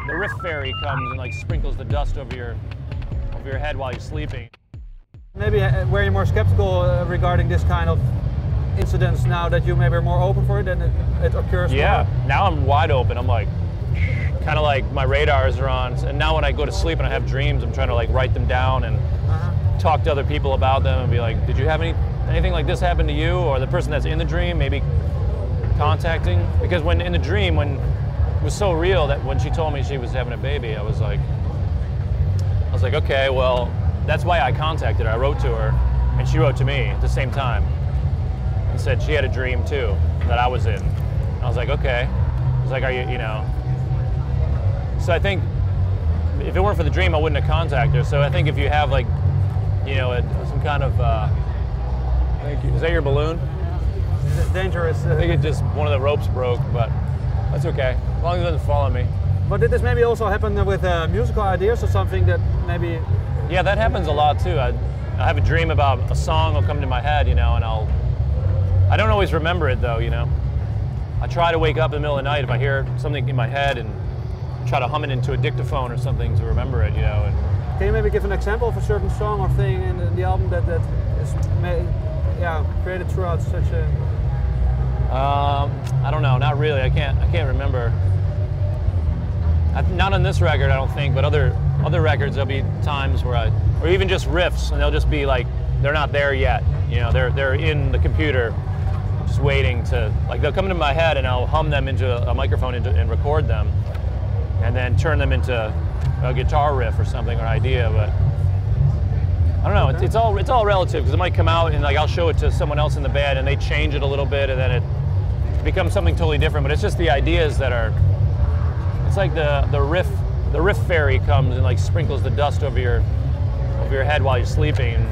the riff fairy comes and like sprinkles the dust over your head while you're sleeping. Maybe were you more skeptical regarding this kind of incidents now that you maybe are more open for it and it occurs? Yeah, more? now I'm wide open. I'm like, kind of like my radars are on. And now when I go to sleep and I have dreams, I'm trying to like write them down and talk to other people about them and be like, did you have anything like this happen to you? Or the person that's in the dream, maybe contacting. Because when in the dream, when it was so real that when she told me she was having a baby, I was like, okay, well, that's why I contacted her. I wrote to her, and she wrote to me at the same time and said she had a dream too that I was in. I was like, okay. I was like, are you know? So I think if it weren't for the dream, I wouldn't have contacted her. So I think if you have like, you know, some kind of, thank you. Is that your balloon? It's dangerous. I think it just, one of the ropes broke, but that's okay, as long as it doesn't fall on me. But did this maybe also happen with musical ideas or something that maybe... Yeah, that happens a lot too. I have a dream about a song will come to my head, you know, and I don't always remember it though, you know. I try to wake up in the middle of the night if I hear something in my head and try to hum it into a dictaphone or something to remember it, you know. And can you maybe give an example of a certain song or thing in the album that is created throughout such a... I don't know, not really. I can't remember. Not on this record, I don't think, but other records there'll be times where or even just riffs, and they'll just be like, they're not there yet. You know, they're in the computer, just waiting to, like, they'll come into my head and I'll hum them into a microphone and record them, and then turn them into a guitar riff or something, or an idea. But I don't know. Okay. It's all relative, because it might come out and like I'll show it to someone else in the band and they change it a little bit, and then it becomes something totally different. But it's just the ideas that are. It's like the riff fairy comes and like sprinkles the dust over your head while you're sleeping, and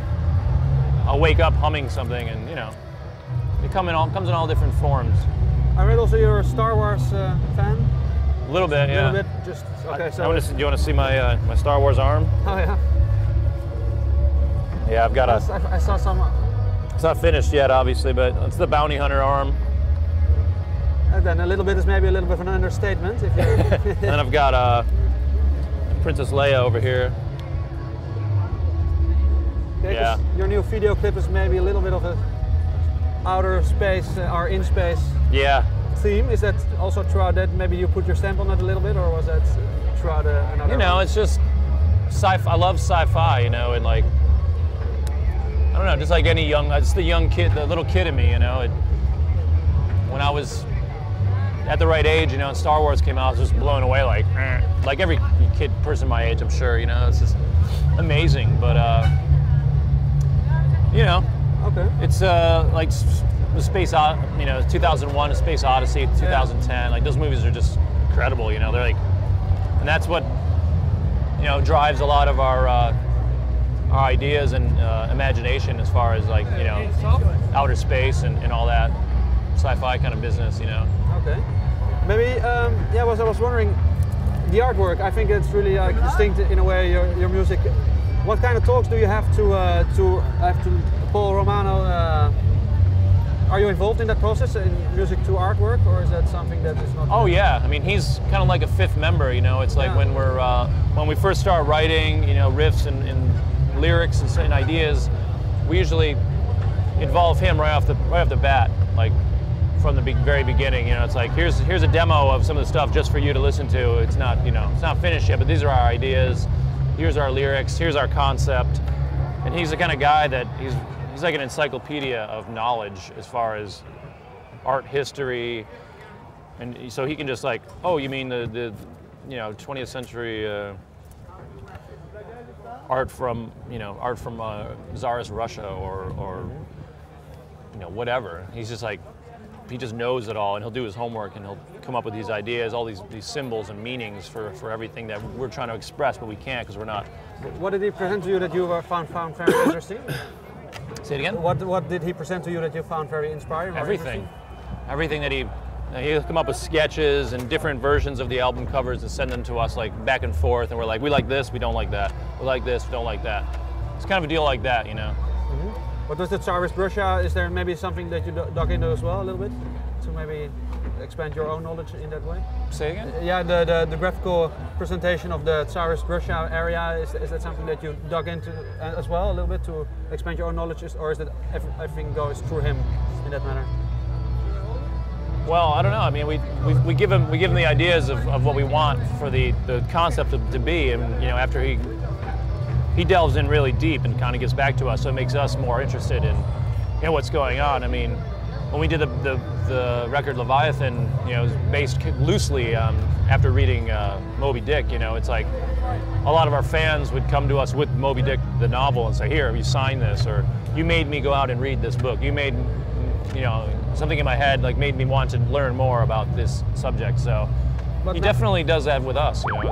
I'll wake up humming something, and you know, it comes in all different forms. I read also you're a Star Wars fan. A little bit, yeah. A little bit, just okay. So do you want to see my my Star Wars arm? Oh yeah. Yeah, I've got I saw some. It's not finished yet, obviously, but it's the bounty hunter arm. And then a little bit is maybe a little bit of an understatement. If you. And then I've got Princess Leia over here. Okay, yeah. Your new video clip is maybe a little bit of a outer space or in space. Yeah. Theme. Is that also throughout that? Maybe you put your stamp on it a little bit, or was that throughout another? You know, it's just sci-fi. I love sci-fi, you know, and like I don't know, just like any young, it's the young kid, the little kid in me, you know. When I was at the right age, you know, and Star Wars came out, I was just blown away, like every kid person my age, I'm sure, you know, it's just amazing. But you know, okay, it's like the space, you know, 2001, A Space Odyssey, 2010, yeah. Like those movies are just incredible, you know. They're like, and that's what, you know, drives a lot of our ideas and imagination as far as like, you know, outer space and all that sci-fi kind of business, you know. Okay, maybe I was wondering, the artwork, I think it's really distinct in a way, your music. What kind of talks do you have to Paul Romano? Are you involved in that process, in music to artwork, or is that something that is not? Oh yeah, I mean, he's kind of like a fifth member, you know. It's like when we first start writing, you know, riffs and lyrics and ideas, we usually involve him right off the bat, like from the very beginning. You know, it's like here's a demo of some of the stuff just for you to listen to. It's not, you know, it's not finished yet, but these are our ideas. Here's our lyrics. Here's our concept. And he's the kind of guy that he's like an encyclopedia of knowledge as far as art history, and so he can just like, oh, you mean the you know, 20th century art from Tsarist Russia or you know, whatever. He's just like, he just knows it all, and he'll do his homework and he'll come up with these ideas, all these symbols and meanings for everything that we're trying to express, but we can't because we're not. What did he present to you that you found very interesting? Say it again? What did he present to you that you found very inspiring? Everything. Everything that he'll come up with sketches and different versions of the album covers and send them to us like back and forth, and we're like, we like this, we don't like that. We like this, we don't like that. It's kind of a deal like that, you know. Mm-hmm. What was the Tsarist Russia? Is there maybe something that you dug into as well a little bit? To maybe expand your own knowledge in that way? Say again? Yeah, the graphical presentation of the Tsarist Russia area, is that something that you dug into as well a little bit to expand your own knowledge, or is that everything goes through him in that manner? Well, I don't know. I mean, we give him the ideas of what we want for the concept to be, and you know, after he delves in really deep and kind of gets back to us, so it makes us more interested in what's going on. I mean, when we did the record Leviathan, you know, it was based loosely after reading Moby Dick. You know, it's like a lot of our fans would come to us with Moby Dick, the novel, and say, "Here, you sign this," or "You made me go out and read this book. You made, you know, something in my head like made me want to learn more about this subject." So he definitely does that with us. You know.